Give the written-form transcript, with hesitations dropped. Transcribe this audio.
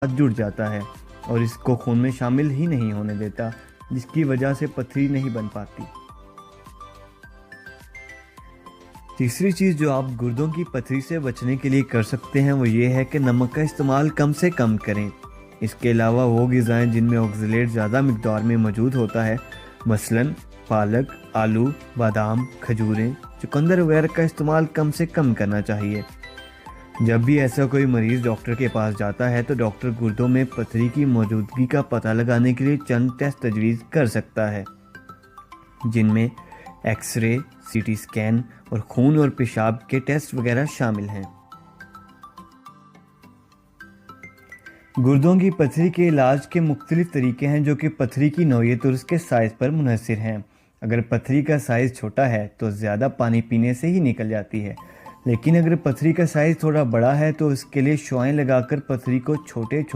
जुड़ जाता है और इसको खून में शामिल ही नहीं होने देता, जिसकी वजह से पथरी नहीं बन पाती। तीसरी चीज़ जो आप गुर्दों की पथरी से बचने के लिए कर सकते हैं वो ये है कि नमक का इस्तेमाल कम से कम करें। इसके अलावा वो ग़िज़ाएँ जिनमें ऑक्ज़लेट ज़्यादा मिक़दार में मौजूद होता है, मसलन पालक, आलू, बादाम, खजूरें, चुकंदर वगैरह का इस्तेमाल कम से कम करना चाहिए। जब भी ऐसा कोई मरीज़ डॉक्टर के पास जाता है तो डॉक्टर गुर्दों में पथरी की मौजूदगी का पता लगाने के लिए चंद टेस्ट तजवीज़ कर सकता है, जिनमें एक्सरे, सीटी स्कैन और खून और पेशाब के टेस्ट वगैरह शामिल हैं। गुर्दों की पथरी के इलाज के मुख्तलिफ तरीके हैं जो कि पथरी की नौयत और उसके साइज़ पर मुनहसिर हैं। अगर पथरी का साइज़ छोटा है तो ज़्यादा पानी पीने से ही निकल जाती है, लेकिन अगर पथरी का साइज़ थोड़ा बड़ा है तो इसके लिए शुआएं लगाकर पथरी को छोटे